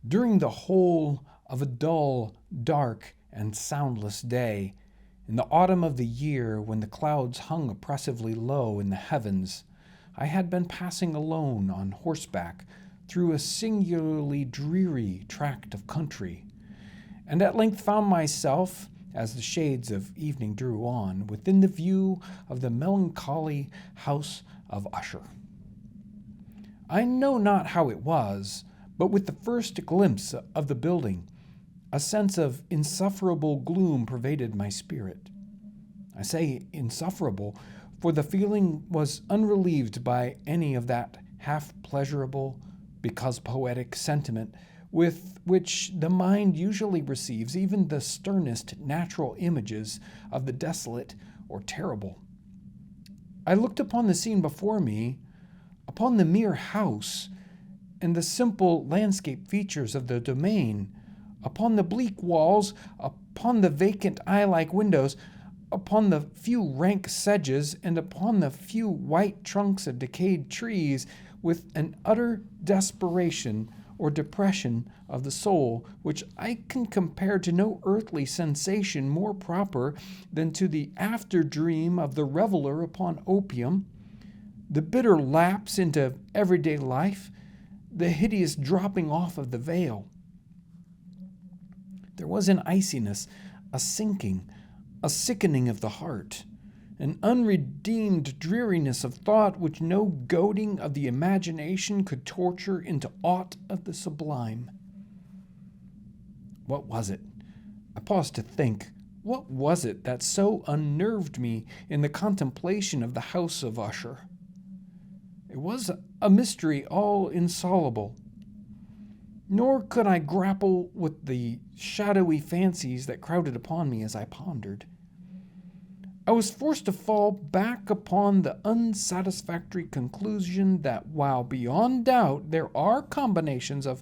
During the whole of a dull, dark, and soundless day, in the autumn of the year when the clouds hung oppressively low in the heavens, I had been passing alone on horseback through a singularly dreary tract of country, and at length found myself, as the shades of evening drew on, within the view of the melancholy house of Usher. I know not how it was, but with the first glimpse of the building, a sense of insufferable gloom pervaded my spirit. I say insufferable, for the feeling was unrelieved by any of that half pleasurable, because poetic sentiment with which the mind usually receives even the sternest natural images of the desolate or terrible. I looked upon the scene before me, upon the mere house, and the simple landscape features of the domain, upon the bleak walls, upon the vacant eye-like windows, upon the few rank sedges, and upon the few white trunks of decayed trees, with an utter desperation or depression of the soul, which I can compare to no earthly sensation more proper than to the after-dream of the reveler upon opium, the bitter lapse into everyday life, the hideous dropping off of the veil. There was an iciness, a sinking, a sickening of the heart, an unredeemed dreariness of thought which no goading of the imagination could torture into aught of the sublime. What was it? I paused to think. What was it that so unnerved me in the contemplation of the house of Usher? It was a mystery all insoluble. Nor could I grapple with the shadowy fancies that crowded upon me as I pondered. I was forced to fall back upon the unsatisfactory conclusion that while beyond doubt there are combinations of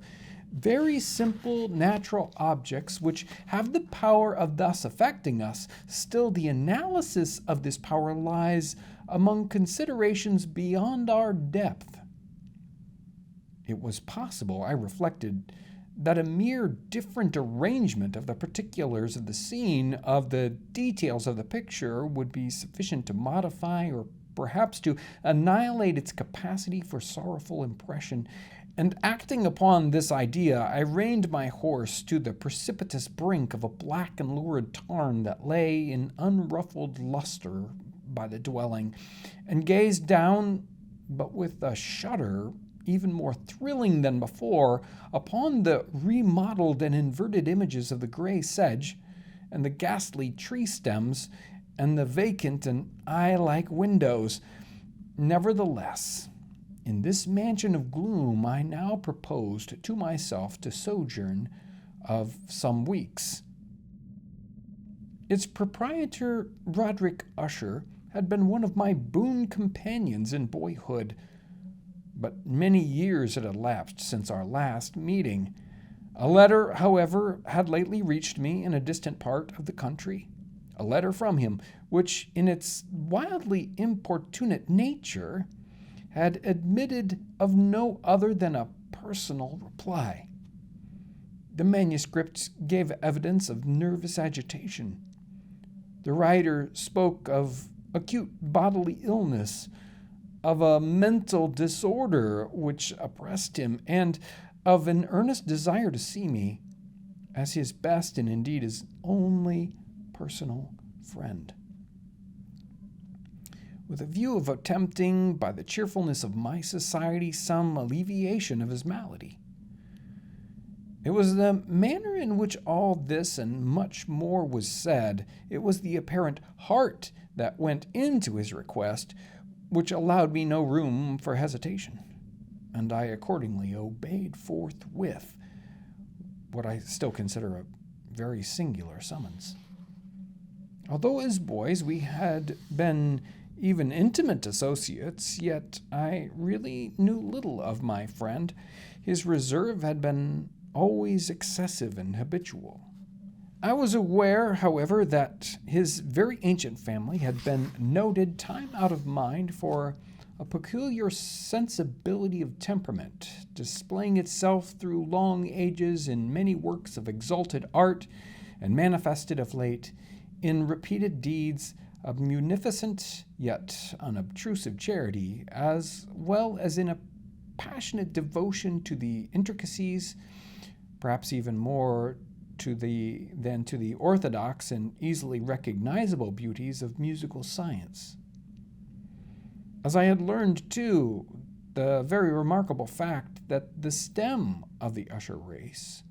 very simple natural objects which have the power of thus affecting us, still the analysis of this power lies among considerations beyond our depth. It was possible, I reflected, that a mere different arrangement of the particulars of the scene, of the details of the picture, would be sufficient to modify or perhaps to annihilate its capacity for sorrowful impression. And acting upon this idea, I reined my horse to the precipitous brink of a black and lurid tarn that lay in unruffled luster by the dwelling, and gazed down, but with a shudder even more thrilling than before, upon the remodeled and inverted images of the gray sedge, and the ghastly tree stems, and the vacant and eye-like windows. Nevertheless, in this mansion of gloom I now proposed to myself to sojourn of some weeks. Its proprietor, Roderick Usher, had been one of my boon companions in boyhood, but many years had elapsed since our last meeting. A letter, however, had lately reached me in a distant part of the country. A letter from him, which, in its wildly importunate nature, had admitted of no other than a personal reply. The manuscript gave evidence of nervous agitation. The writer spoke of acute bodily illness, of a mental disorder which oppressed him, and of an earnest desire to see me as his best and indeed his only personal friend, with a view of attempting, by the cheerfulness of my society, some alleviation of his malady. It was the manner in which all this and much more was said, it was the apparent heart that went into his request, which allowed me no room for hesitation, and I accordingly obeyed forthwith what I still consider a very singular summons. Although as boys we had been even intimate associates, yet I really knew little of my friend. His reserve had been always excessive and habitual. I was aware, however, that his very ancient family had been noted time out of mind for a peculiar sensibility of temperament, displaying itself through long ages in many works of exalted art, and manifested of late in repeated deeds of munificent yet unobtrusive charity, as well as in a passionate devotion to the intricacies, perhaps even more than to the orthodox and easily recognizable beauties of musical science. As I had learned, too, the very remarkable fact that the stem of the Usher race,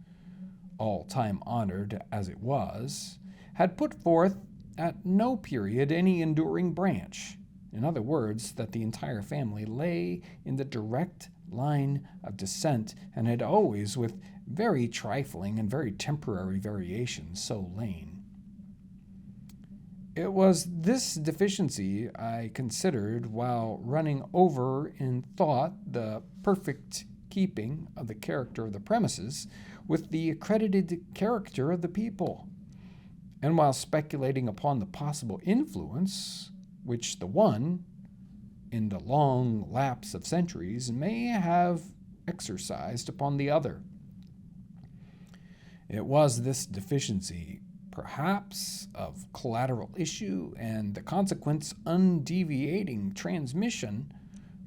all time honored as it was, had put forth at no period any enduring branch. In other words, that the entire family lay in the direct line of descent and had always, with very trifling and very temporary variations, so lain. It was this deficiency I considered while running over in thought the perfect keeping of the character of the premises with the accredited character of the people, and while speculating upon the possible influence which the one, in the long lapse of centuries, may have exercised upon the other. It was this deficiency, perhaps of collateral issue, and the consequent undeviating transmission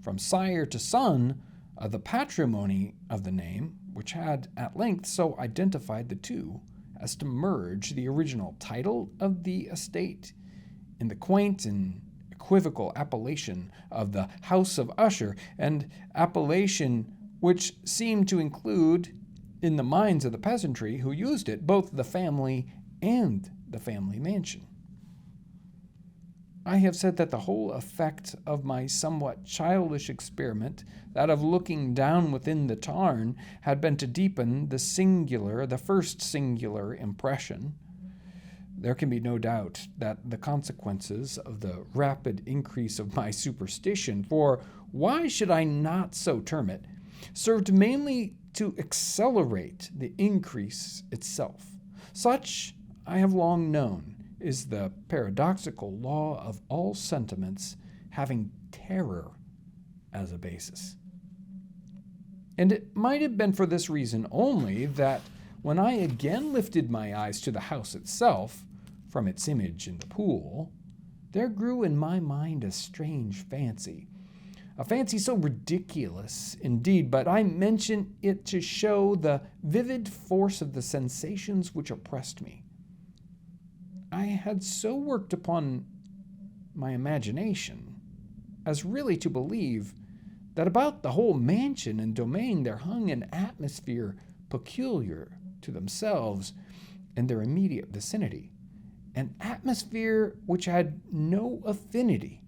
from sire to son of the patrimony of the name, which had at length so identified the two as to merge the original title of the estate in the quaint and equivocal appellation of the House of Usher, an appellation which seemed to include, in the minds of the peasantry who used it, both the family and the family mansion. I have said that the whole effect of my somewhat childish experiment, that of looking down within the tarn, had been to deepen the first singular impression. There can be no doubt that the consequences of the rapid increase of my superstition, for why should I not so term it, served mainly to accelerate the increase itself. Such, I have long known, is the paradoxical law of all sentiments having terror as a basis. And it might have been for this reason only that when I again lifted my eyes to the house itself, from its image in the pool, there grew in my mind a strange fancy. A fancy so ridiculous, indeed, but I mention it to show the vivid force of the sensations which oppressed me. I had so worked upon my imagination as really to believe that about the whole mansion and domain there hung an atmosphere peculiar to themselves and their immediate vicinity, an atmosphere which had no affinity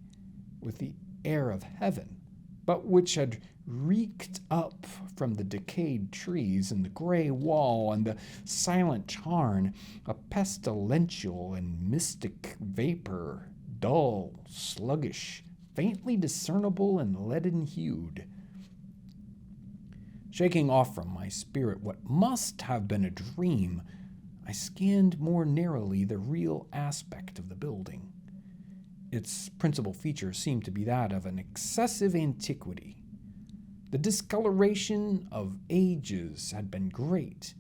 with the air of heaven, but which had reeked up from the decayed trees and the gray wall and the silent tarn, a pestilential and mystic vapor, dull, sluggish, faintly discernible and leaden-hued. Shaking off from my spirit what must have been a dream, I scanned more narrowly the real aspect of the building. Its principal feature seemed to be that of an excessive antiquity. The discoloration of ages had been great.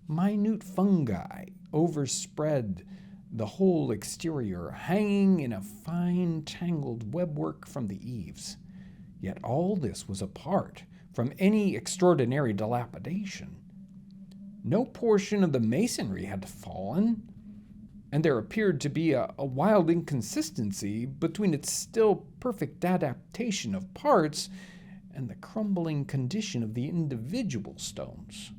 Minute fungi overspread the whole exterior, hanging in a fine tangled webwork from the eaves. Yet all this was apart from any extraordinary dilapidation. No portion of the masonry had fallen, and there appeared to be a wild inconsistency between its still perfect adaptation of parts and the crumbling condition of the individual stones.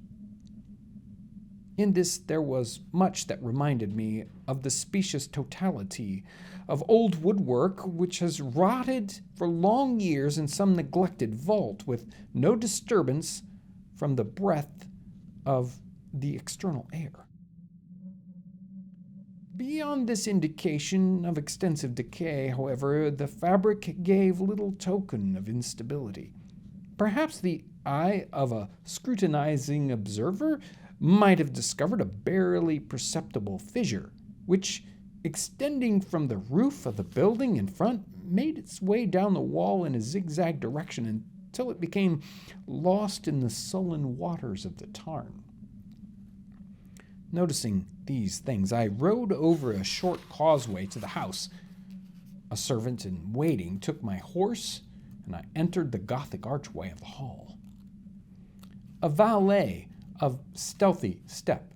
In this there was much that reminded me of the specious totality of old woodwork which has rotted for long years in some neglected vault with no disturbance from the breath of the external air. Beyond this indication of extensive decay, however, the fabric gave little token of instability. Perhaps the eye of a scrutinizing observer might have discovered a barely perceptible fissure, which, extending from the roof of the building in front, made its way down the wall in a zigzag direction until it became lost in the sullen waters of the tarn. Noticing these things, I rode over a short causeway to the house. A servant in waiting took my horse, and I entered the Gothic archway of the hall. A valet of stealthy step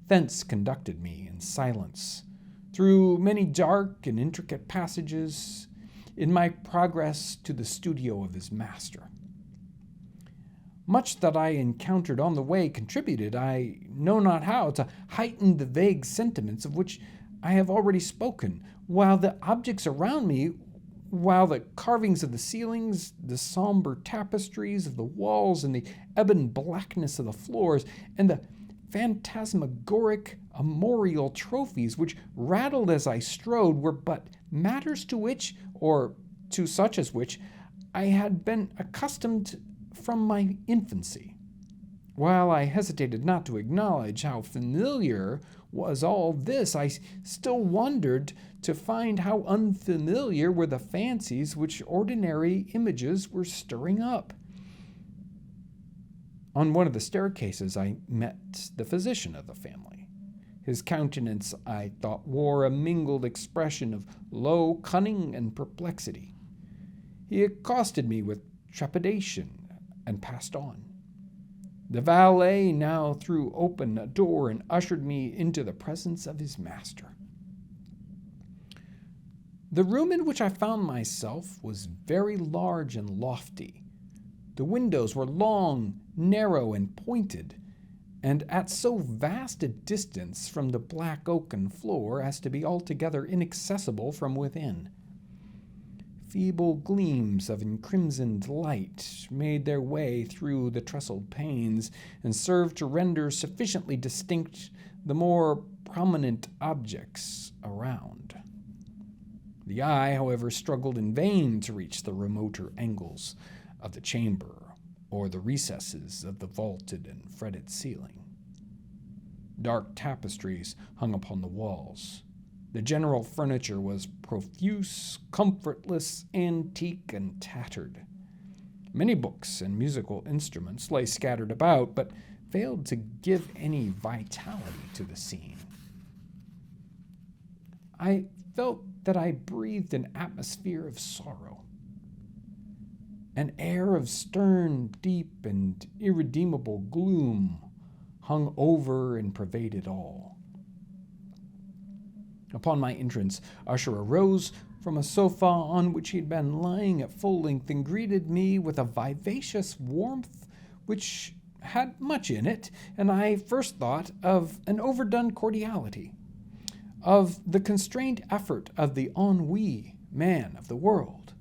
thence conducted me in silence through many dark and intricate passages in my progress to the studio of his master. Much that I encountered on the way contributed, I know not how, to heighten the vague sentiments of which I have already spoken, while the objects around me, while the carvings of the ceilings, the somber tapestries of the walls, and the ebon blackness of the floors, and the phantasmagoric armorial trophies which rattled as I strode, were but matters to which, or to such as which, I had been accustomed from my infancy. While I hesitated not to acknowledge how familiar was all this, I still wondered to find how unfamiliar were the fancies which ordinary images were stirring up. On one of the staircases I met the physician of the family. His countenance, I thought, wore a mingled expression of low cunning and perplexity. He accosted me with trepidation and passed on. The valet now threw open a door and ushered me into the presence of his master. The room in which I found myself was very large and lofty. The windows were long, narrow, and pointed, and at so vast a distance from the black oaken floor as to be altogether inaccessible from within. Feeble gleams of encrimsoned light made their way through the trestled panes and served to render sufficiently distinct the more prominent objects around. The eye, however, struggled in vain to reach the remoter angles of the chamber or the recesses of the vaulted and fretted ceiling. Dark tapestries hung upon the walls. The general furniture was profuse, comfortless, antique, and tattered. Many books and musical instruments lay scattered about, but failed to give any vitality to the scene. I felt that I breathed an atmosphere of sorrow. An air of stern, deep, and irredeemable gloom hung over and pervaded all. Upon my entrance, Usher arose from a sofa on which he had been lying at full length and greeted me with a vivacious warmth which had much in it, and I first thought of an overdone cordiality, of the constrained effort of the ennui man of the world.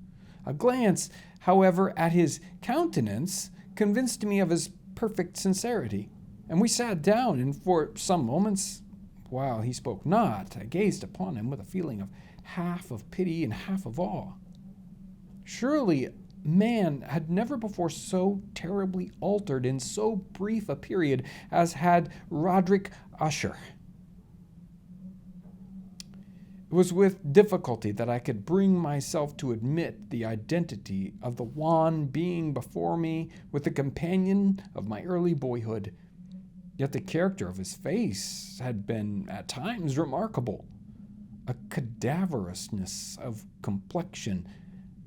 A glance, however, at his countenance convinced me of his perfect sincerity, and we sat down, and for some moments, while he spoke not, I gazed upon him with a feeling of half of pity and half of awe. Surely man had never before so terribly altered in so brief a period as had Roderick Usher. It was with difficulty that I could bring myself to admit the identity of the wan being before me with the companion of my early boyhood. Yet the character of his face had been at times remarkable. A cadaverousness of complexion,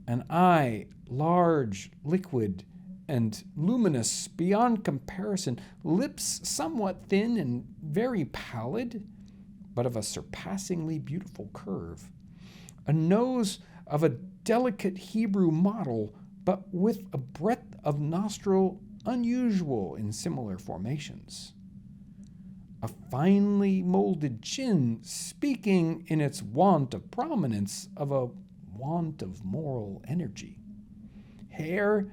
an eye large, liquid, and luminous beyond comparison, lips somewhat thin and very pallid, but of a surpassingly beautiful curve, a nose of a delicate Hebrew model, but with a breadth of nostril unusual in similar formations. A finely molded chin, speaking in its want of prominence of a want of moral energy. Hair,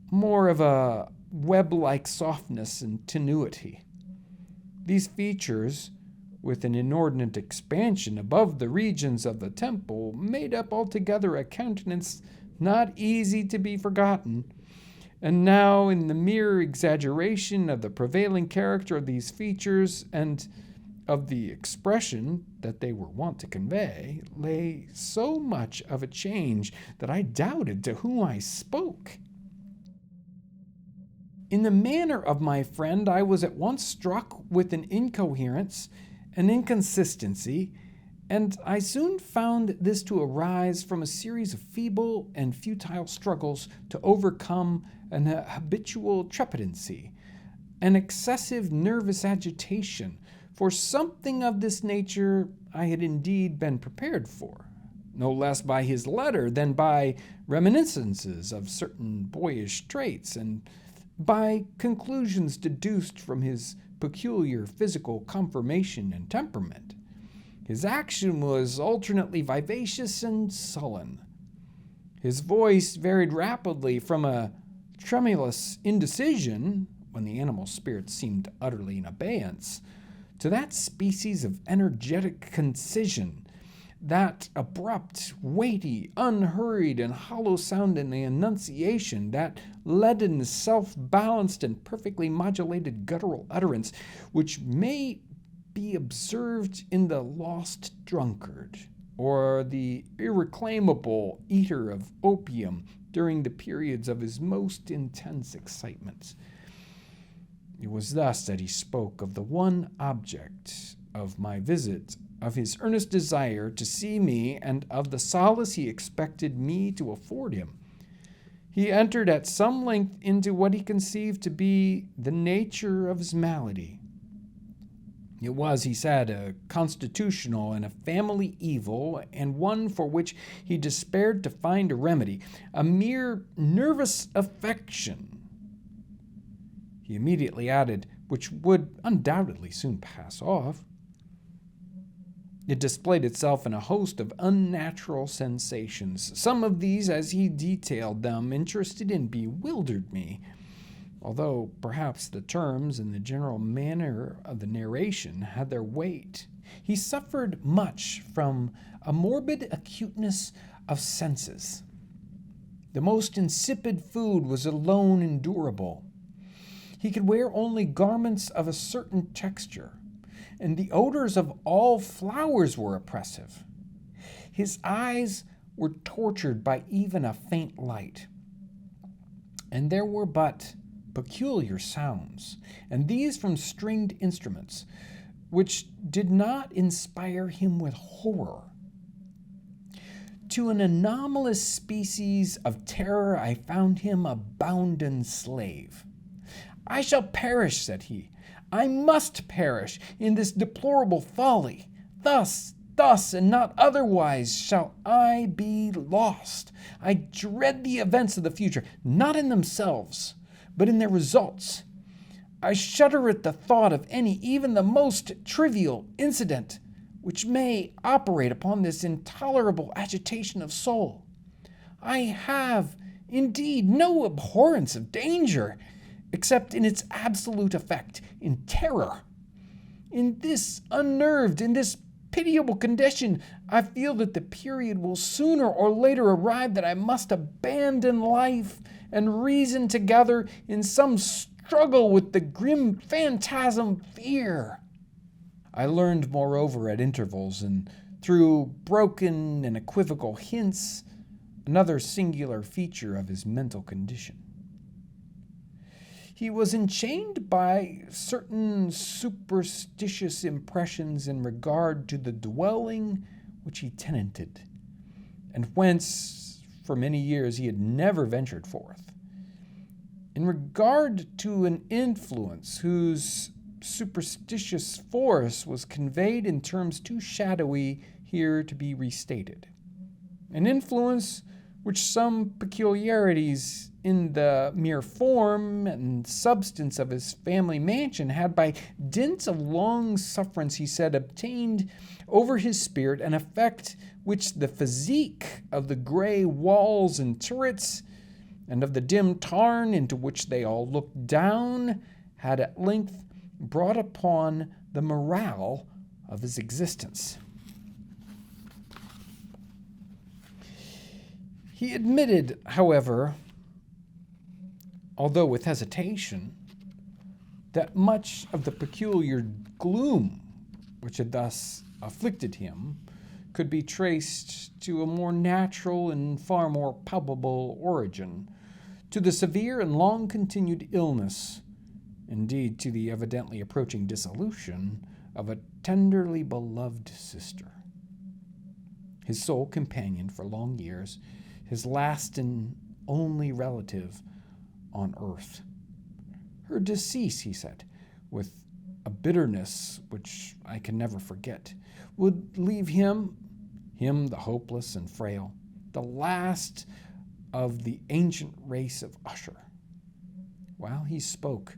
more of a web-like softness and tenuity. These features, with an inordinate expansion above the regions of the temple, made up altogether a countenance not easy to be forgotten. And now, in the mere exaggeration of the prevailing character of these features, and of the expression that they were wont to convey lay so much of a change that I doubted to whom I spoke. In the manner of my friend, I was at once struck with an incoherence, an inconsistency, and I soon found this to arise from a series of feeble and futile struggles to overcome an habitual trepidancy, an excessive nervous agitation. For something of this nature I had indeed been prepared for, no less by his letter than by reminiscences of certain boyish traits, and by conclusions deduced from his peculiar physical conformation and temperament. His action was alternately vivacious and sullen. His voice varied rapidly from a tremulous indecision, when the animal spirit seemed utterly in abeyance, to that species of energetic concision, that abrupt, weighty, unhurried, and hollow sound in the enunciation, that leaden, self-balanced, and perfectly modulated guttural utterance, which may be observed in the lost drunkard, or the irreclaimable eater of opium during the periods of his most intense excitement. It was thus that he spoke of the one object of my visit, of his earnest desire to see me, and of the solace he expected me to afford him. He entered at some length into what he conceived to be the nature of his malady. It was, he said, a constitutional and a family evil, and one for which he despaired to find a remedy, a mere nervous affection. He immediately added, which would undoubtedly soon pass off. It displayed itself in a host of unnatural sensations. Some of these, as he detailed them, interested and bewildered me, although perhaps the terms and the general manner of the narration had their weight. He suffered much from a morbid acuteness of senses. The most insipid food was alone endurable. He could wear only garments of a certain texture, and the odors of all flowers were oppressive. His eyes were tortured by even a faint light, and there were but peculiar sounds, and these from stringed instruments, which did not inspire him with horror. To an anomalous species of terror I found him a bounden slave. "I shall perish," said he. "I must perish in this deplorable folly. Thus, and not otherwise, shall I be lost. I dread the events of the future, not in themselves, but in their results. I shudder at the thought of any, even the most trivial, incident which may operate upon this intolerable agitation of soul. I have, indeed, no abhorrence of danger, except in its absolute effect, in terror. In this unnerved, in this pitiable condition, I feel that the period will sooner or later arrive that I must abandon life and reason together in some struggle with the grim phantasm fear." I learned, moreover, at intervals, and through broken and equivocal hints, another singular feature of his mental condition. He was enchained by certain superstitious impressions in regard to the dwelling which he tenanted, and whence for many years he had never ventured forth. In regard to an influence whose superstitious force was conveyed in terms too shadowy here to be restated. An influence which some peculiarities in the mere form and substance of his family mansion had, by dint of long sufferance, he said, obtained over his spirit an effect which the physique of the gray walls and turrets, and of the dim tarn into which they all looked down, had at length brought upon the morale of his existence. He admitted, however, although with hesitation, that much of the peculiar gloom which had thus afflicted him could be traced to a more natural and far more palpable origin, to the severe and long-continued illness, indeed to the evidently approaching dissolution of a tenderly beloved sister. His sole companion for long years, his last and only relative on earth. Her decease, he said, with a bitterness which I can never forget, would leave him the hopeless and frail, the last of the ancient race of Usher. While he spoke,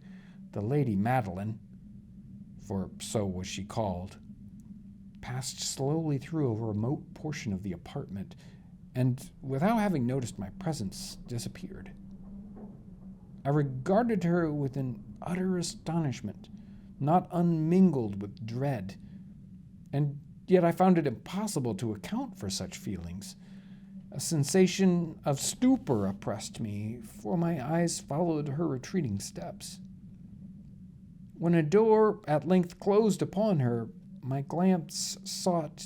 the Lady Madeline, for so was she called, passed slowly through a remote portion of the apartment, and, without having noticed my presence, disappeared. I regarded her with an utter astonishment, not unmingled with dread, and yet I found it impossible to account for such feelings. A sensation of stupor oppressed me, for my eyes followed her retreating steps. When a door at length closed upon her, my glance sought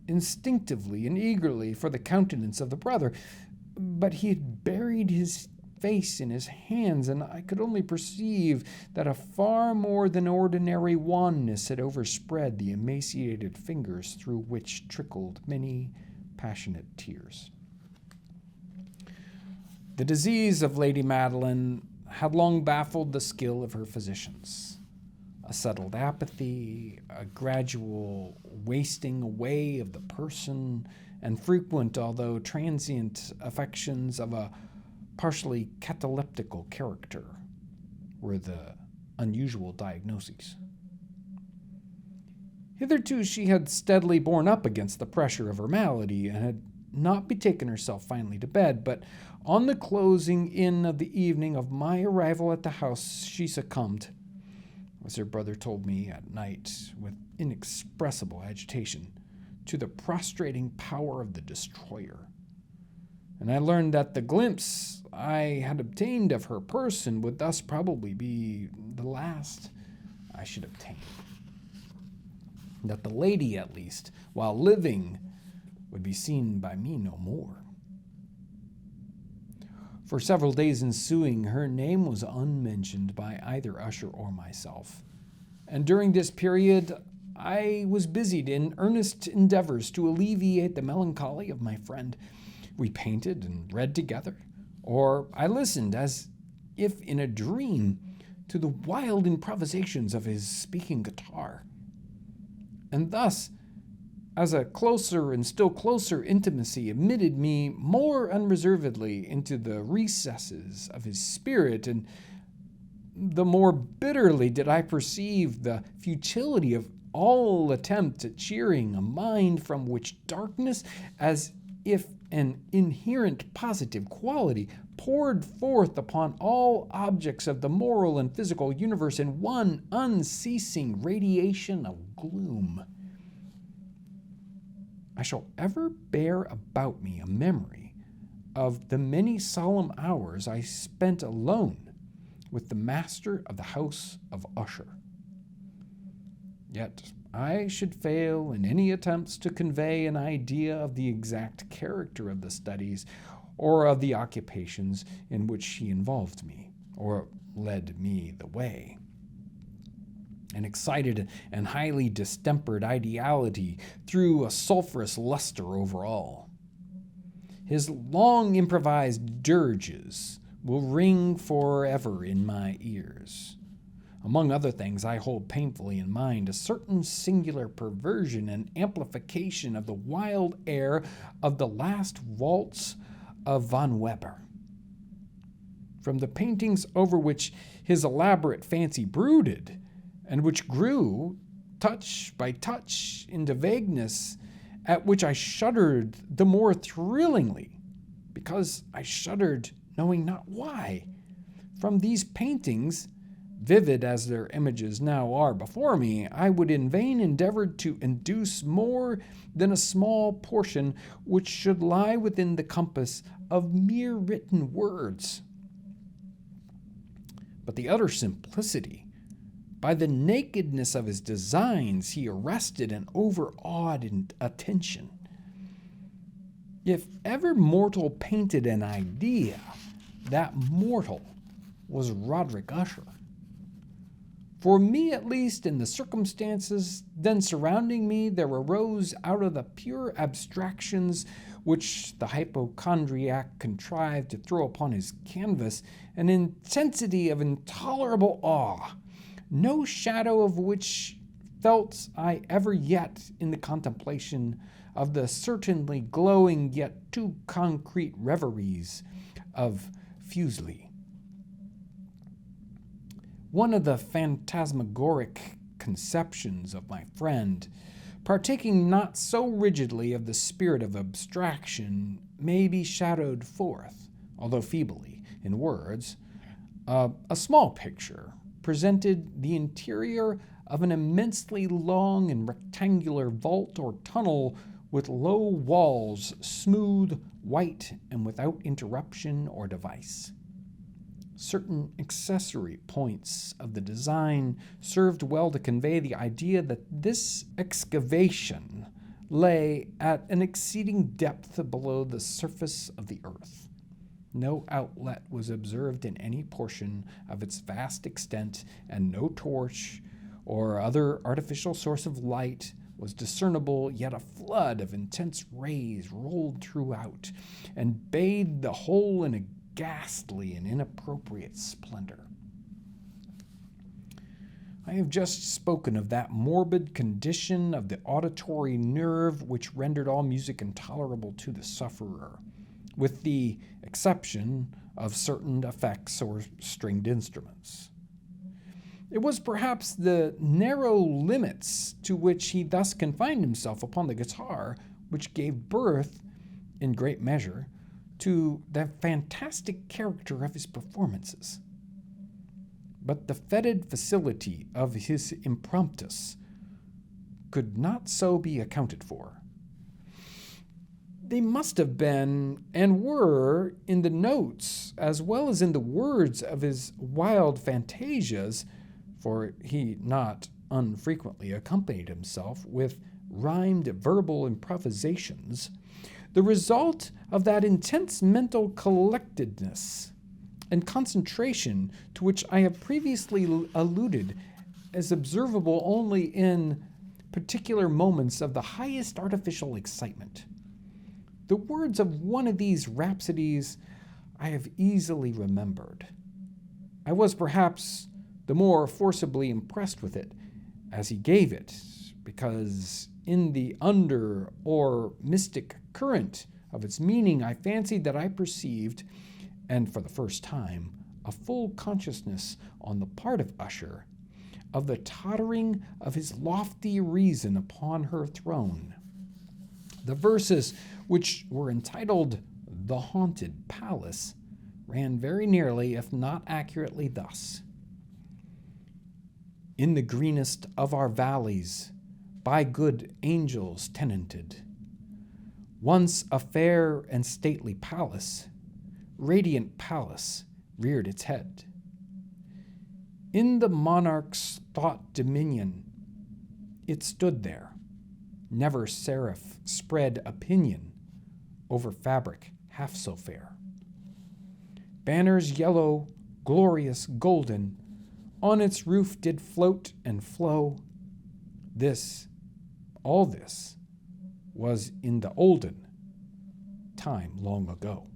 instinctively and eagerly for the countenance of the brother, but he had buried his face in his hands, and I could only perceive that a far more than ordinary wanness had overspread the emaciated fingers through which trickled many passionate tears. The disease of Lady Madeline had long baffled the skill of her physicians. A settled apathy, a gradual wasting away of the person, and frequent, although transient, affections of a partially cataleptical character were the unusual diagnoses. Hitherto she had steadily borne up against the pressure of her malady and had not betaken herself finally to bed, but on the closing in of the evening of my arrival at the house she succumbed, as her brother told me at night with inexpressible agitation, to the prostrating power of the destroyer. And I learned that the glimpse I had obtained of her person would thus probably be the last I should obtain. That the lady, at least, while living, would be seen by me no more. For several days ensuing, her name was unmentioned by either Usher or myself, and during this period I was busied in earnest endeavors to alleviate the melancholy of my friend. We painted and read together, or I listened, as if in a dream, to the wild improvisations of his speaking guitar. And thus, as a closer and still closer intimacy admitted me more unreservedly into the recesses of his spirit, and the more bitterly did I perceive the futility of all attempt at cheering a mind from which darkness, as if an inherent positive quality, poured forth upon all objects of the moral and physical universe in one unceasing radiation of gloom. I shall ever bear about me a memory of the many solemn hours I spent alone with the master of the house of Usher. Yet I should fail in any attempts to convey an idea of the exact character of the studies or of the occupations in which he involved me, or led me the way. An excited and highly distempered ideality threw a sulphurous luster over all. His long improvised dirges will ring forever in my ears. Among other things, I hold painfully in mind a certain singular perversion and amplification of the wild air of the last waltz of Von Weber. From the paintings over which his elaborate fancy brooded, and which grew, touch by touch, into vagueness, at which I shuddered the more thrillingly, because I shuddered knowing not why. From these paintings, vivid as their images now are before me, I would in vain endeavor to induce more than a small portion which should lie within the compass of mere written words. But the utter simplicity, By the nakedness of his designs, he arrested and overawed attention. If ever mortal painted an idea, that mortal was Roderick Usher. For me, at least, in the circumstances then surrounding me, there arose out of the pure abstractions which the hypochondriac contrived to throw upon his canvas an intensity of intolerable awe, no shadow of which felt I ever yet in the contemplation of the certainly glowing yet too concrete reveries of Fuseli. One of the phantasmagoric conceptions of my friend, partaking not so rigidly of the spirit of abstraction, may be shadowed forth, although feebly, in words. A small picture presented the interior of an immensely long and rectangular vault or tunnel with low walls, smooth, white, and without interruption or device. Certain accessory points of the design served well to convey the idea that this excavation lay at an exceeding depth below the surface of the earth. No outlet was observed in any portion of its vast extent, and no torch or other artificial source of light was discernible, yet a flood of intense rays rolled throughout and bathed the whole in a ghastly and inappropriate splendor. I have just spoken of that morbid condition of the auditory nerve which rendered all music intolerable to the sufferer, with the exception of certain effects or stringed instruments. It was perhaps the narrow limits to which he thus confined himself upon the guitar which gave birth, in great measure, to the fantastic character of his performances. But the fetid facility of his impromptus could not so be accounted for. They must have been, and were, in the notes as well as in the words of his wild fantasias, for he not unfrequently accompanied himself with rhymed verbal improvisations, the result of that intense mental collectedness and concentration to which I have previously alluded as observable only in particular moments of the highest artificial excitement. The words of one of these rhapsodies I have easily remembered. I was perhaps the more forcibly impressed with it as he gave it, because in the under or mystic current of its meaning I fancied that I perceived, and for the first time, a full consciousness on the part of Usher of the tottering of his lofty reason upon her throne. The verses, which were entitled The Haunted Palace, ran very nearly, if not accurately, thus. In the greenest of our valleys, by good angels tenanted, once a fair and stately palace, radiant palace, reared its head. In the monarch's thought dominion, it stood there. Never seraph spread opinion over fabric half so fair. Banners yellow, glorious, golden, on its roof did float and flow. This, all this, was in the olden time long ago.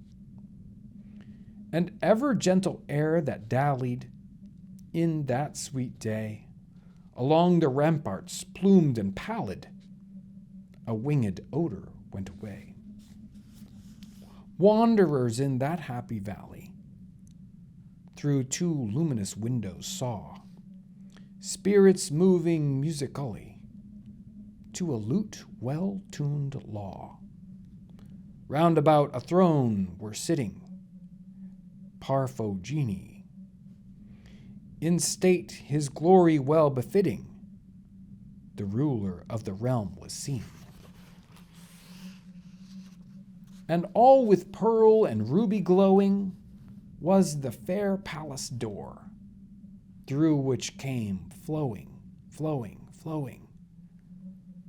And ever gentle air that dallied in that sweet day along the ramparts, plumed and pallid, a winged odor went away. Wanderers in that happy valley through two luminous windows saw spirits moving musically to a lute well-tuned law. Round about a throne were sitting Parphogene, in state his glory well befitting, the ruler of the realm was seen. And all with pearl and ruby glowing was the fair palace door. through which came flowing, flowing, flowing,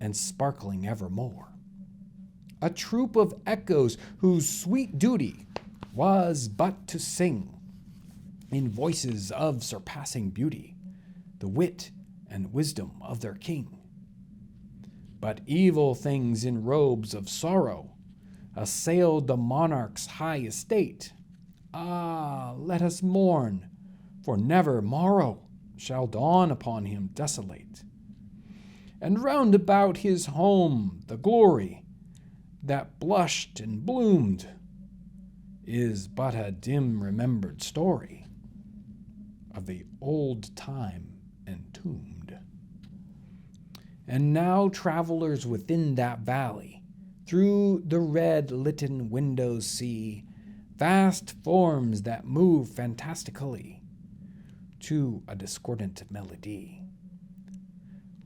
and sparkling evermore. A troop of echoes whose sweet duty was but to sing, in voices of surpassing beauty, the wit and wisdom of their king. But evil things in robes of sorrow assailed the monarch's high estate. Ah, let us mourn, for never morrow shall dawn upon him desolate. And round about his home the glory that blushed and bloomed is but a dim remembered story of the old time entombed. And now travelers within that valley through the red litten windows see vast forms that move fantastically to a discordant melody.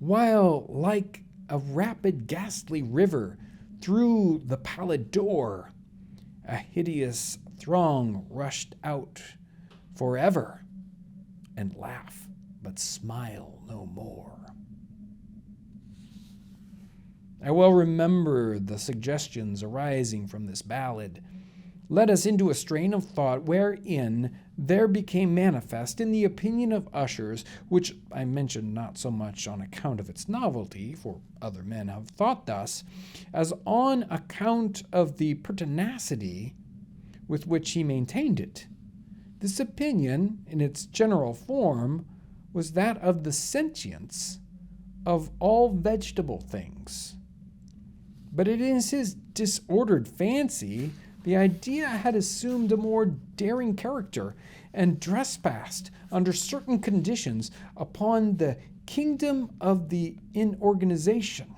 While, like a rapid ghastly river through the pallid door, a hideous throng rushed out forever, and laugh but smile no more. I well remember the suggestions arising from this ballad led us into a strain of thought wherein there became manifest in the opinion of Usher's, which I mention not so much on account of its novelty, for other men have thought thus, as on account of the pertinacity with which he maintained it. This opinion, in its general form, was that of the sentience of all vegetable things. But it is his disordered fancy the idea had assumed a more daring character and trespassed under certain conditions upon the kingdom of the inorganization.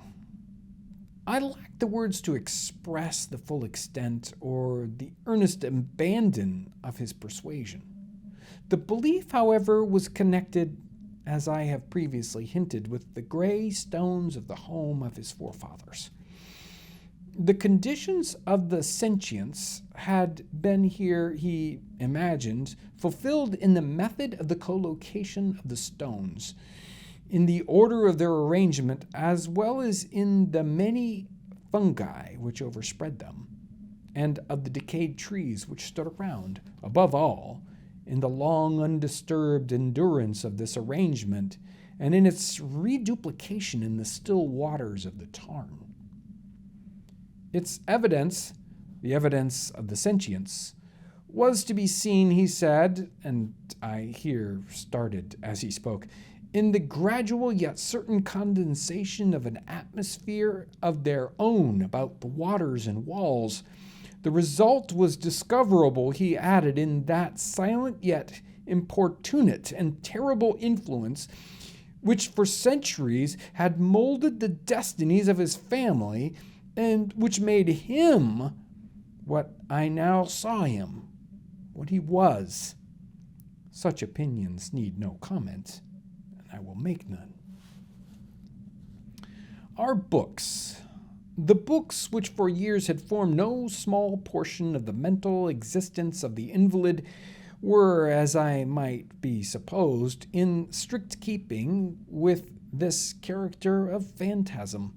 I lack the words to express the full extent or the earnest abandon of his persuasion. The belief, however, was connected, as I have previously hinted, with the gray stones of the home of his forefathers. The conditions of the sentience had been here, he imagined, fulfilled in the method of the collocation of the stones, in the order of their arrangement, as well as in the many fungi which overspread them, and of the decayed trees which stood around. Above all, in the long undisturbed endurance of this arrangement, and in its reduplication in the still waters of the Tarn. Its evidence, the evidence of the sentience, was to be seen, he said, and I here started as he spoke, in the gradual yet certain condensation of an atmosphere of their own about the waters and walls. The result was discoverable, he added, in that silent yet importunate and terrible influence which for centuries had molded the destinies of his family, and which made him what I now saw him, what he was. Such opinions need no comment, and I will make none. Our books, the books which for years had formed no small portion of the mental existence of the invalid, were, as I might be supposed, in strict keeping with this character of phantasm.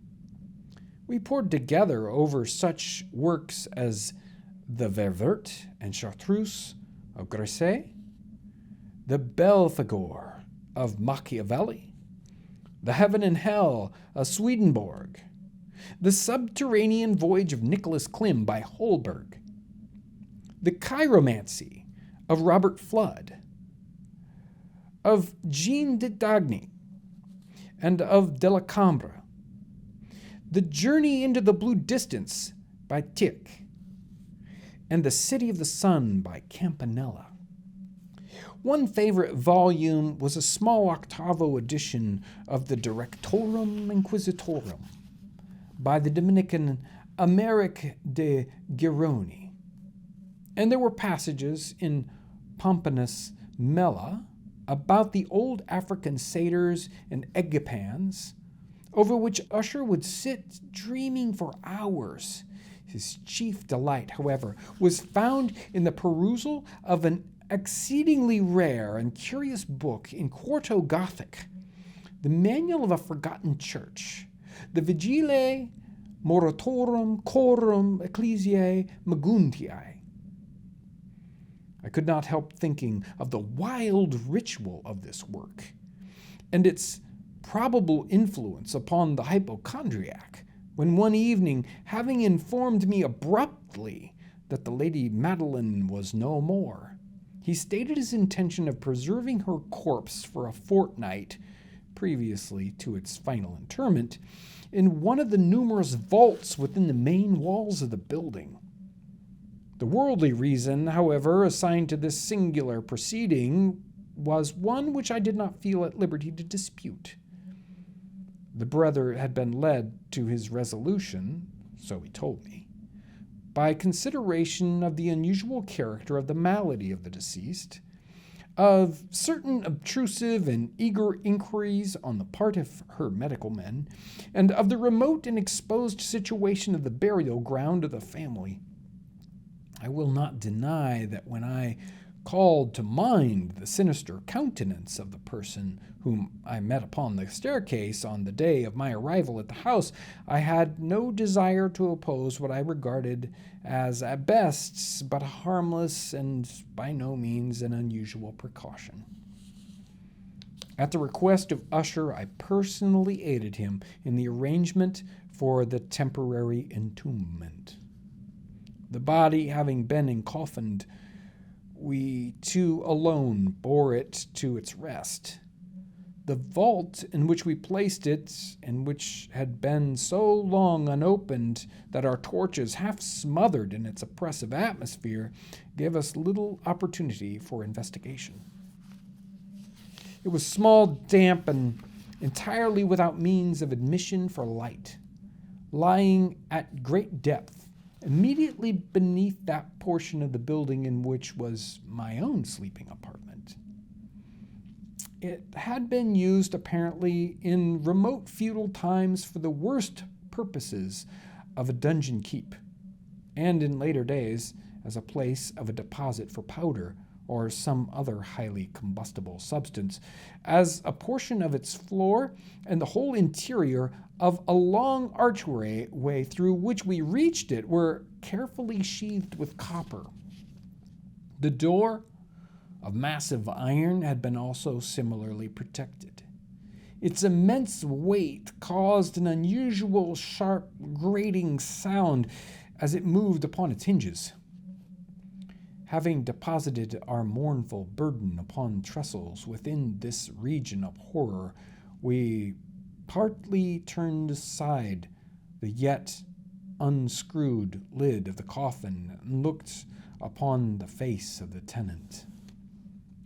We pored together over such works as the Ververt and Chartreuse of Gresset, the Belphegor of Machiavelli, the Heaven and Hell of Swedenborg, the Subterranean Voyage of Nicholas Klim by Holberg, the Chiromancy of Robert Flood, of Jean de Dagny, and of Delacambre, the Journey into the Blue Distance by Tieck, and The City of the Sun by Campanella. One favorite volume was a small octavo edition of the Directorum Inquisitorum by the Dominican Emeric de Gironi. And there were passages in Pomponius Mela about the old African satyrs and Egipans, over which Usher would sit dreaming for hours. His chief delight, however, was found in the perusal of an exceedingly rare and curious book in quarto Gothic, the Manual of a Forgotten Church, the Vigile Moratorum Corum Ecclesiae Maguntiae. I could not help thinking of the wild ritual of this work and its probable influence upon the hypochondriac, when one evening, having informed me abruptly that the Lady Madeline was no more, he stated his intention of preserving her corpse for a fortnight previously to its final interment in one of the numerous vaults within the main walls of the building. The worldly reason, however, assigned to this singular proceeding was one which I did not feel at liberty to dispute. The brother had been led to his resolution, so he told me, by consideration of the unusual character of the malady of the deceased, of certain obtrusive and eager inquiries on the part of her medical men, and of the remote and exposed situation of the burial ground of the family. I will not deny that when I called to mind the sinister countenance of the person whom I met upon the staircase on the day of my arrival at the house, I had no desire to oppose what I regarded as at best but a harmless and by no means an unusual precaution. At the request of Usher, I personally aided him in the arrangement for the temporary entombment. The body having been encoffined, we two alone bore it to its rest. The vault in which we placed it, and which had been so long unopened that our torches, half smothered in its oppressive atmosphere, gave us little opportunity for investigation. It was small, damp, and entirely without means of admission for light, lying at great depth, immediately beneath that portion of the building in which was my own sleeping apartment. It had been used apparently in remote feudal times for the worst purposes of a dungeon keep, and in later days as a place of a deposit for powder or some other highly combustible substance, as a portion of its floor and the whole interior of a long archway through which we reached it were carefully sheathed with copper. The door, of massive iron, had been also similarly protected. Its immense weight caused an unusual sharp grating sound as it moved upon its hinges. Having deposited our mournful burden upon trestles within this region of horror, we partly turned aside the yet unscrewed lid of the coffin and looked upon the face of the tenant.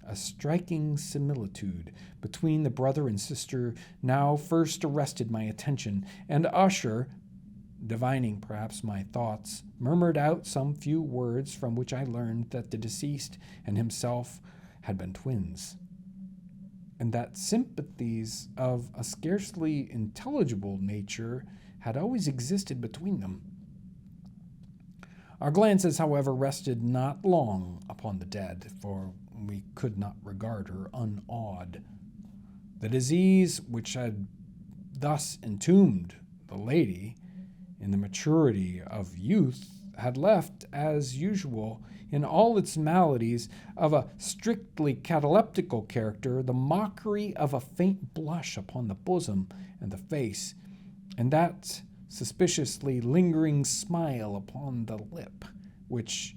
A striking similitude between the brother and sister now first arrested my attention, and Usher, divining perhaps my thoughts, murmured out some few words from which I learned that the deceased and himself had been twins, and that sympathies of a scarcely intelligible nature had always existed between them. Our glances, however, rested not long upon the dead, for we could not regard her unawed. The disease which had thus entombed the lady in the maturity of youth had left, as usual, in all its maladies of a strictly cataleptical character, the mockery of a faint blush upon the bosom and the face, and that suspiciously lingering smile upon the lip, which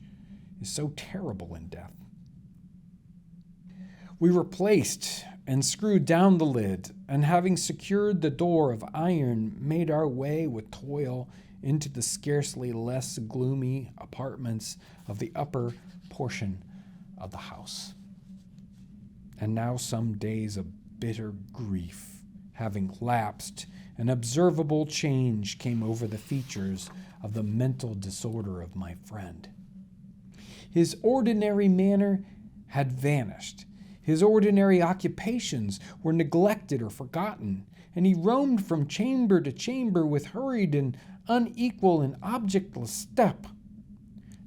is so terrible in death. We replaced and screwed down the lid, and having secured the door of iron, made our way with toil into the scarcely less gloomy apartments of the upper portion of the house. And now some days of bitter grief having lapsed, an observable change came over the features of the mental disorder of my friend. His ordinary manner had vanished. His ordinary occupations were neglected or forgotten, and he roamed from chamber to chamber with hurried and unequal and objectless step.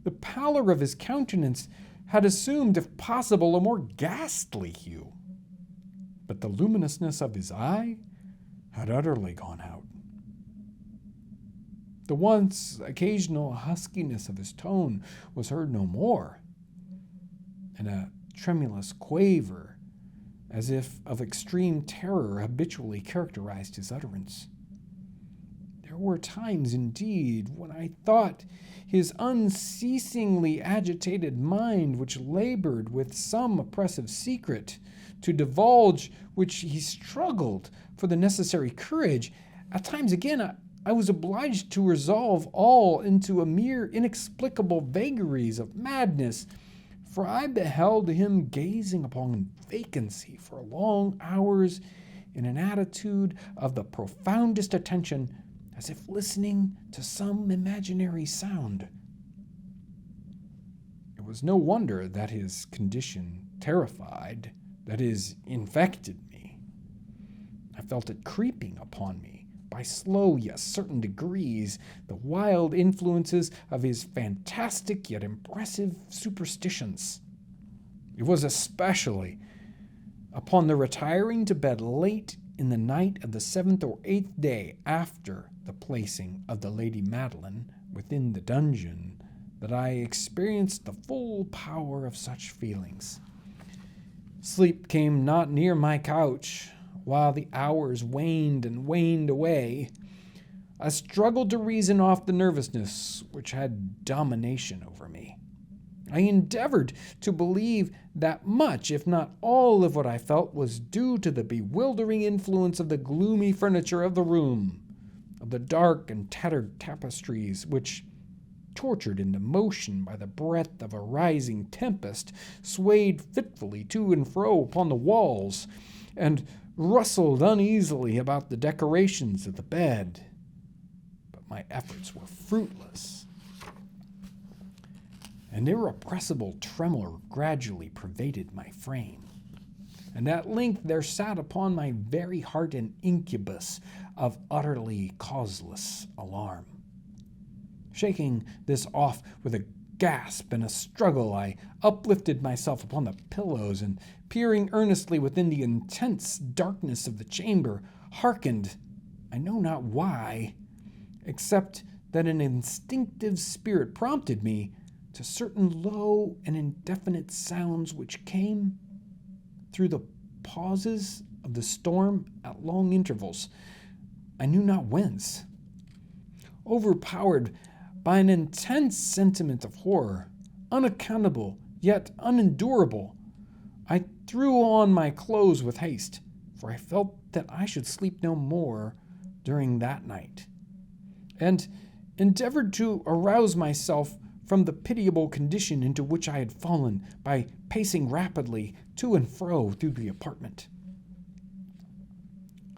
The pallor of his countenance had assumed, if possible, a more ghastly hue. But the luminousness of his eye had utterly gone out. The once occasional huskiness of his tone was heard no more, and a tremulous quaver, as if of extreme terror, habitually characterized his utterance. There were times, indeed, when I thought his unceasingly agitated mind, which labored with some oppressive secret to divulge which he struggled for the necessary courage, at times again I was obliged to resolve all into a mere inexplicable vagaries of madness, for I beheld him gazing upon vacancy for long hours in an attitude of the profoundest attention, as if listening to some imaginary sound. It was no wonder that his condition terrified, that is, infected me. I felt it creeping upon me by slow yet certain degrees, the wild influences of his fantastic yet impressive superstitions. It was especially upon the retiring to bed late in the night of the 7th or 8th day after the placing of the Lady Madeline within the dungeon that I experienced the full power of such feelings. Sleep came not near my couch, while the hours waned and waned away. I struggled to reason off the nervousness which had domination over me. I endeavored to believe that much, if not all, of what I felt was due to the bewildering influence of the gloomy furniture of the room, of the dark and tattered tapestries which, tortured into motion by the breath of a rising tempest, swayed fitfully to and fro upon the walls, and rustled uneasily about the decorations of the bed. But my efforts were fruitless. An irrepressible tremor gradually pervaded my frame, and at length there sat upon my very heart an incubus of utterly causeless alarm. Shaking this off with a gasp and a struggle, I uplifted myself upon the pillows, and peering earnestly within the intense darkness of the chamber, hearkened, I know not why, except that an instinctive spirit prompted me to certain low and indefinite sounds which came through the pauses of the storm at long intervals, I knew not whence. Overpowered by an intense sentiment of horror, unaccountable yet unendurable, I threw on my clothes with haste, for I felt that I should sleep no more during that night, and endeavored to arouse myself from the pitiable condition into which I had fallen by pacing rapidly to and fro through the apartment.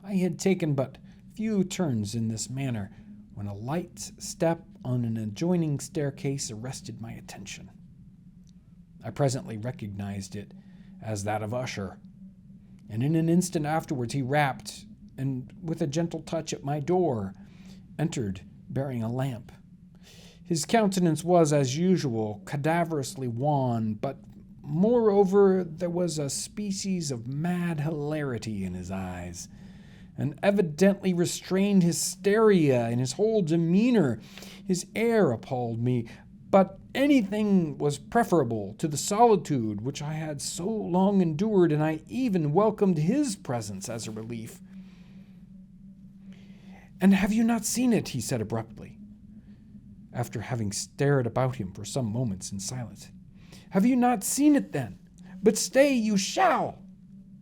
I had taken but few turns in this manner when a light step on an adjoining staircase arrested my attention. I presently recognized it as that of Usher, and in an instant afterwards he rapped, and with a gentle touch at my door, entered bearing a lamp. His countenance was, as usual, cadaverously wan, but moreover there was a species of mad hilarity in his eyes, an evidently restrained hysteria in his whole demeanor. His air appalled me, but anything was preferable to the solitude which I had so long endured, and I even welcomed his presence as a relief. "And have you not seen it?" he said abruptly, after having stared about him for some moments in silence. "Have you not seen it, then? But stay, you shall!"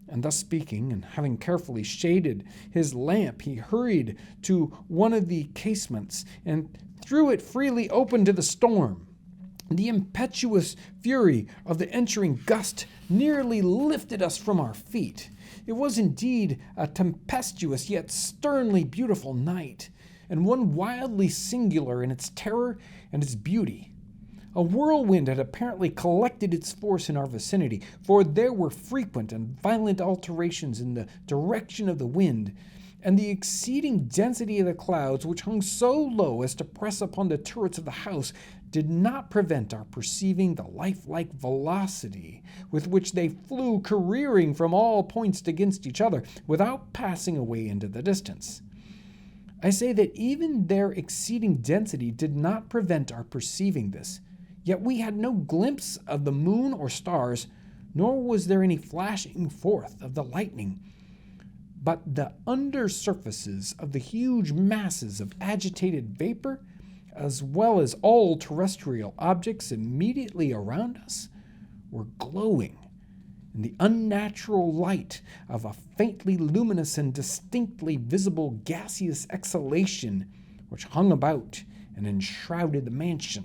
And thus speaking, and having carefully shaded his lamp, he hurried to one of the casements and threw it freely open to the storm. The impetuous fury of the entering gust nearly lifted us from our feet. It was indeed a tempestuous yet sternly beautiful night, and one wildly singular in its terror and its beauty. A whirlwind had apparently collected its force in our vicinity, for there were frequent and violent alterations in the direction of the wind, and the exceeding density of the clouds, which hung so low as to press upon the turrets of the house, did not prevent our perceiving the lifelike velocity with which they flew careering from all points against each other, without passing away into the distance. I say that even their exceeding density did not prevent our perceiving this, yet we had no glimpse of the moon or stars, nor was there any flashing forth of the lightning, but the under surfaces of the huge masses of agitated vapor, as well as all terrestrial objects immediately around us, were glowing in the unnatural light of a faintly luminous and distinctly visible gaseous exhalation which hung about and enshrouded the mansion.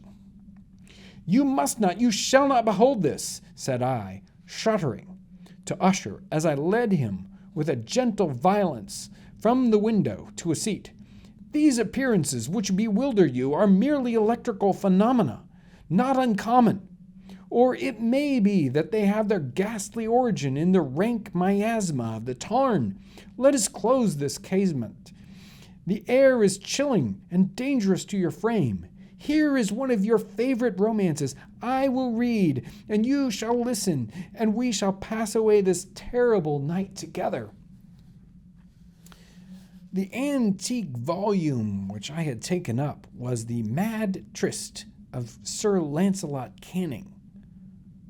"You must not, you shall not behold this," said I, shuddering, to Usher as I led him with a gentle violence from the window to a seat. "These appearances which bewilder you are merely electrical phenomena, not uncommon. Or it may be that they have their ghastly origin in the rank miasma of the tarn. Let us close this casement. The air is chilling and dangerous to your frame. Here is one of your favorite romances. I will read, and you shall listen, and we shall pass away this terrible night together." The antique volume which I had taken up was the Mad Tryst of Sir Lancelot Canning,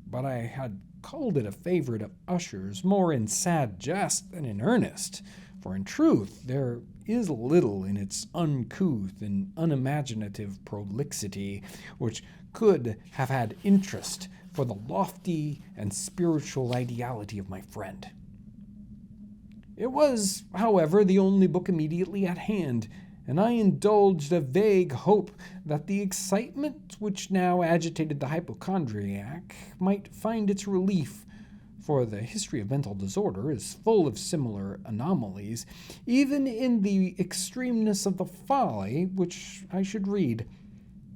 but I had called it a favorite of Usher's more in sad jest than in earnest, for in truth there is little in its uncouth and unimaginative prolixity which could have had interest for the lofty and spiritual ideality of my friend. It was, however, the only book immediately at hand, and I indulged a vague hope that the excitement which now agitated the hypochondriac might find its relief, for the history of mental disorder is full of similar anomalies, even in the extremeness of the folly which I should read.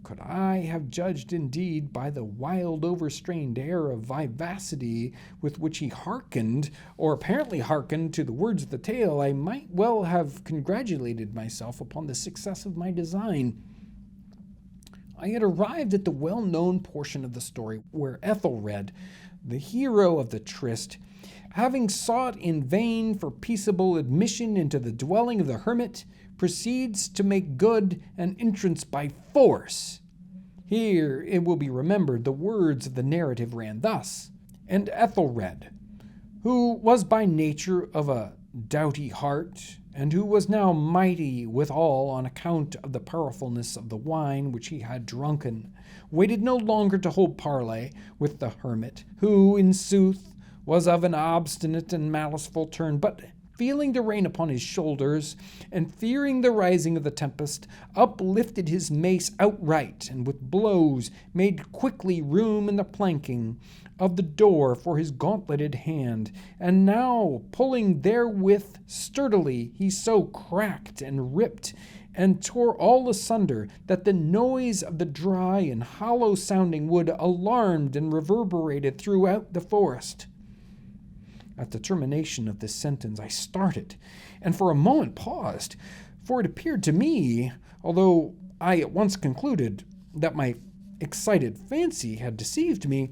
Could I have judged indeed by the wild overstrained air of vivacity with which he hearkened, or apparently hearkened, to the words of the tale, I might well have congratulated myself upon the success of my design. I had arrived at the well-known portion of the story where Ethelred, the hero of the tryst, having sought in vain for peaceable admission into the dwelling of the hermit, proceeds to make good an entrance by force. Here, it will be remembered, the words of the narrative ran thus: "And Ethelred, who was by nature of a doughty heart, and who was now mighty withal on account of the powerfulness of the wine which he had drunken, waited no longer to hold parley with the hermit, who, in sooth, was of an obstinate and maliceful turn, but feeling the rain upon his shoulders, and fearing the rising of the tempest, uplifted his mace outright, and with blows made quickly room in the planking of the door for his gauntleted hand, and now pulling therewith sturdily, he so cracked and ripped and tore all asunder that the noise of the dry and hollow-sounding wood alarmed and reverberated throughout the forest." At the termination of this sentence I started, and for a moment paused, for it appeared to me, although I at once concluded that my excited fancy had deceived me,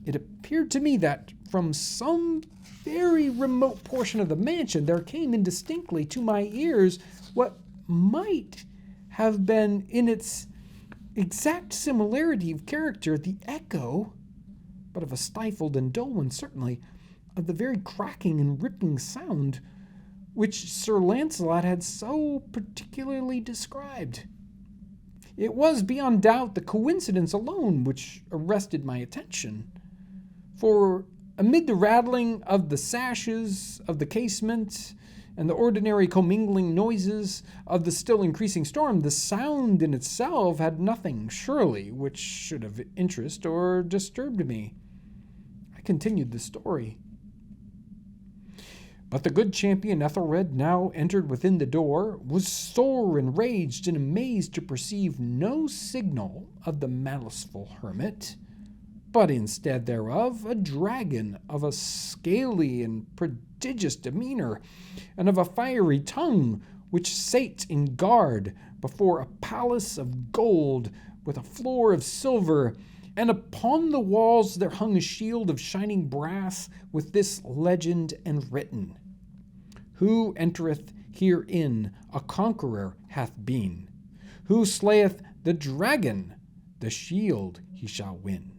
it appeared to me that from some very remote portion of the mansion there came indistinctly to my ears what might have been, in its exact similarity of character, the echo, but of a stifled and dull one certainly, of the very cracking and ripping sound which Sir Lancelot had so particularly described. It was beyond doubt the coincidence alone which arrested my attention, for amid the rattling of the sashes of the casement and the ordinary commingling noises of the still increasing storm, the sound in itself had nothing, surely, which should have interest or disturbed me. I continued the story. But the good champion Ethelred now entered within the door, was sore enraged and amazed to perceive no signal of the maliceful hermit, but instead thereof a dragon of a scaly and prodigious demeanor, and of a fiery tongue, which sate in guard before a palace of gold with a floor of silver, and upon the walls there hung a shield of shining brass with this legend enwritten: Who entereth herein a conqueror hath been. Who slayeth the dragon, the shield he shall win.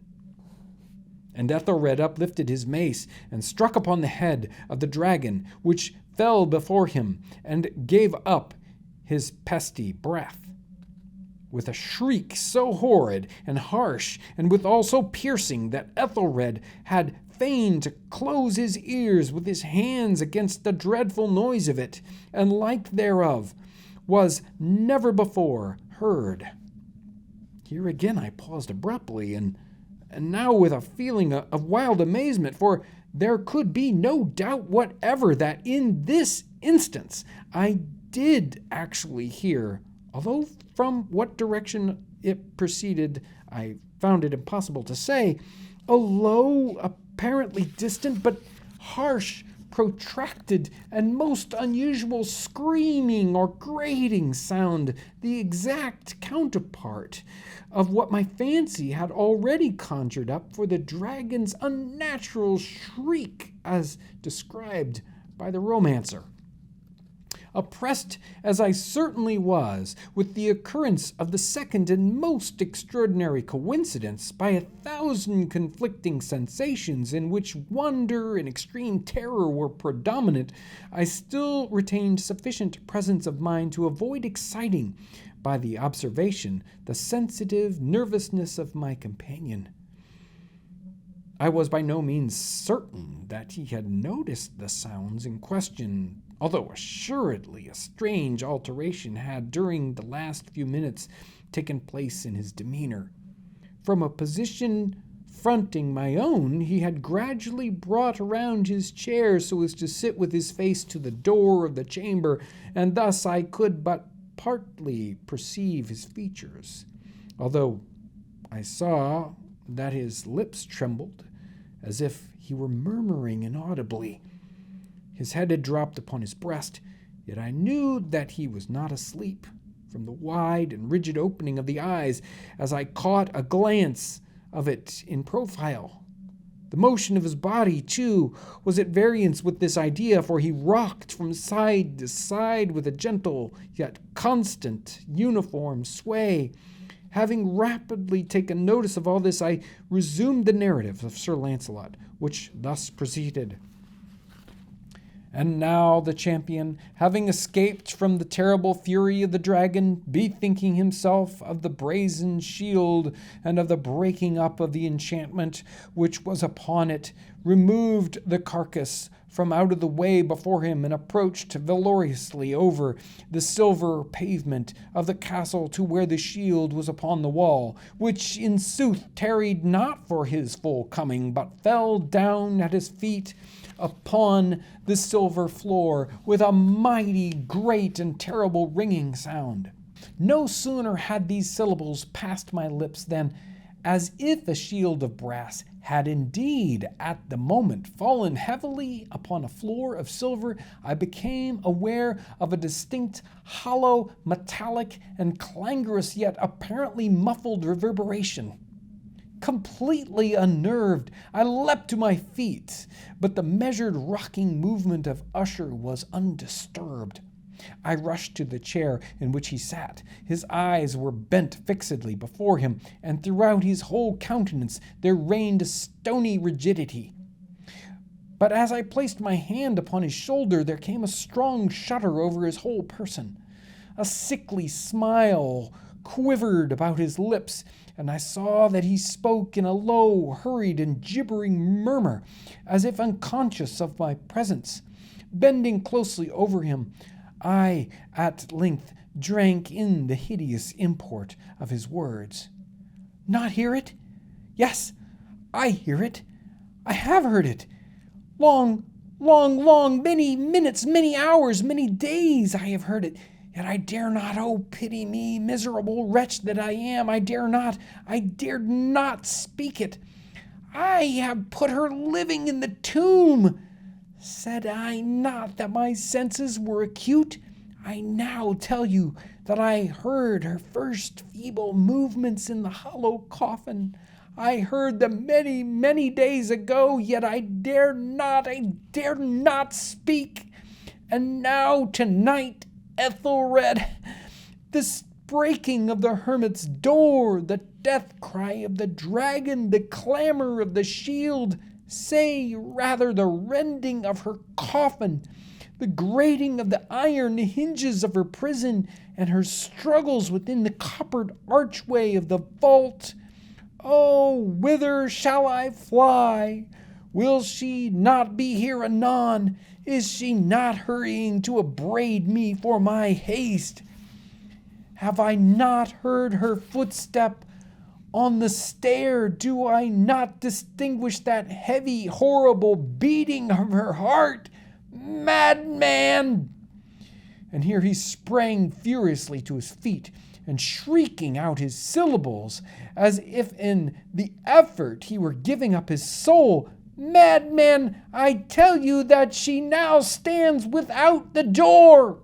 And Ethelred uplifted his mace and struck upon the head of the dragon, which fell before him and gave up his pesty breath. With a shriek so horrid and harsh, and withal so piercing, that Ethelred had fain to close his ears with his hands against the dreadful noise of it, and like thereof was never before heard. Here again I paused abruptly, and now with a feeling of wild amazement, for there could be no doubt whatever that in this instance I did actually hear, although from what direction it proceeded I found it impossible to say, a low, apparently distant, but harsh, protracted, and most unusual screaming or grating sound, the exact counterpart of what my fancy had already conjured up for the dragon's unnatural shriek as described by the romancer. Oppressed as I certainly was with the occurrence of the second and most extraordinary coincidence, by 1,000 conflicting sensations in which wonder and extreme terror were predominant, I still retained sufficient presence of mind to avoid exciting, by the observation, the sensitive nervousness of my companion. I was by no means certain that he had noticed the sounds in question, although assuredly a strange alteration had during the last few minutes taken place in his demeanor. From a position fronting my own, he had gradually brought around his chair so as to sit with his face to the door of the chamber, and thus I could but partly perceive his features, although I saw that his lips trembled as if he were murmuring inaudibly. His head had dropped upon his breast, yet I knew that he was not asleep from the wide and rigid opening of the eyes as I caught a glance of it in profile. The motion of his body, too, was at variance with this idea, for he rocked from side to side with a gentle yet constant uniform sway. Having rapidly taken notice of all this, I resumed the narrative of Sir Launcelot, which thus proceeded. And now the champion, having escaped from the terrible fury of the dragon, bethinking himself of the brazen shield and of the breaking up of the enchantment which was upon it, removed the carcass from out of the way before him, and approached valorously over the silver pavement of the castle to where the shield was upon the wall, which in sooth tarried not for his full coming, but fell down at his feet upon the silver floor with a mighty, great, and terrible ringing sound. No sooner had these syllables passed my lips than, as if a shield of brass had indeed at the moment fallen heavily upon a floor of silver, I became aware of a distinct, hollow, metallic, and clangorous yet apparently muffled reverberation. Completely unnerved, I leapt to my feet, but the measured rocking movement of Usher was undisturbed. I rushed to the chair in which he sat. His eyes were bent fixedly before him, and throughout his whole countenance there reigned a stony rigidity. But as I placed my hand upon his shoulder, there came a strong shudder over his whole person. A sickly smile quivered about his lips, and I saw that he spoke in a low, hurried, and gibbering murmur, as if unconscious of my presence. Bending closely over him, I at length drank in the hideous import of his words. Not hear it? Yes, I hear it. I have heard it. Long, many minutes, many hours, many days I have heard it. Yet I dare not, oh, pity me, miserable wretch that I am, I dared not speak it. I have put her living in the tomb. Said I not that my senses were acute? I now tell you that I heard her first feeble movements in the hollow coffin. I heard them many, many days ago, yet I dare not speak. And now tonight, Ethelred, this breaking of the hermit's door, the death cry of the dragon, the clamor of the shield, say rather the rending of her coffin, the grating of the iron hinges of her prison, and her struggles within the coppered archway of the vault. Oh, whither shall I fly? Will she not be here anon? Is she not hurrying to upbraid me for my haste? Have I not heard her footstep on the stair? Do I not distinguish that heavy, horrible beating of her heart? Madman! And here he sprang furiously to his feet, and shrieking out his syllables, as if in the effort he were giving up his soul. Madman, I tell you that she now stands without the door.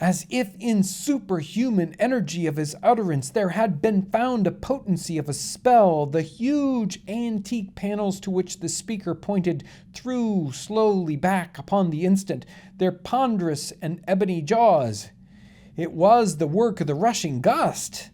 As if in superhuman energy of his utterance there had been found a potency of a spell, the huge antique panels to which the speaker pointed threw slowly back upon the instant their ponderous and ebony jaws. It was the work of the rushing gust.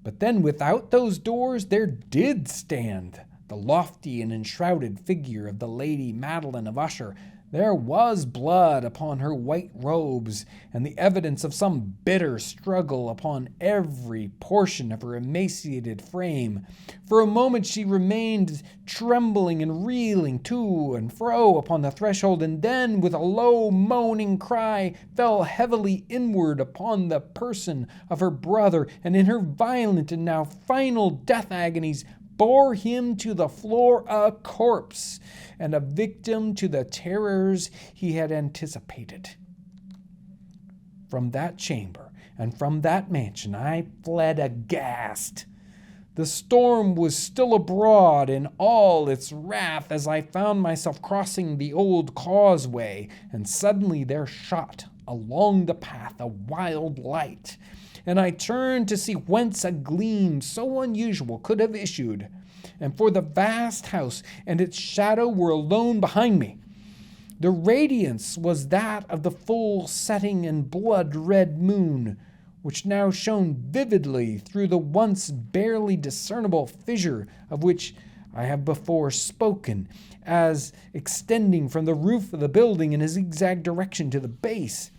But then without those doors there did stand the lofty and enshrouded figure of the Lady Madeline of Usher. There was blood upon her white robes, and the evidence of some bitter struggle upon every portion of her emaciated frame. For a moment she remained trembling and reeling to and fro upon the threshold, and then, with a low moaning cry, fell heavily inward upon the person of her brother, and in her violent and now final death agonies bore him to the floor a corpse, and a victim to the terrors he had anticipated. From that chamber and from that mansion I fled aghast. The storm was still abroad in all its wrath as I found myself crossing the old causeway, and suddenly there shot along the path a wild light, and I turned to see whence a gleam so unusual could have issued. And for the vast house and its shadow were alone behind me. The radiance was that of the full setting and blood-red moon, which now shone vividly through the once barely discernible fissure of which I have before spoken, as extending from the roof of the building in a zigzag direction to the base.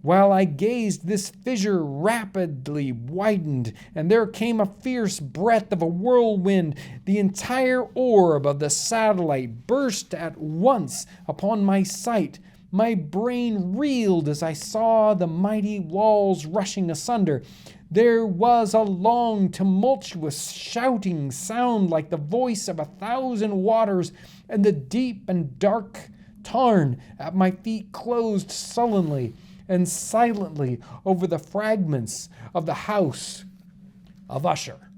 While I gazed, this fissure rapidly widened, and there came a fierce breath of a whirlwind. The entire orb of the satellite burst at once upon my sight. My brain reeled as I saw the mighty walls rushing asunder. There was a long, tumultuous shouting sound like the voice of 1,000 waters, and the deep and dark tarn at my feet closed sullenly and silently over the fragments of the house of Usher.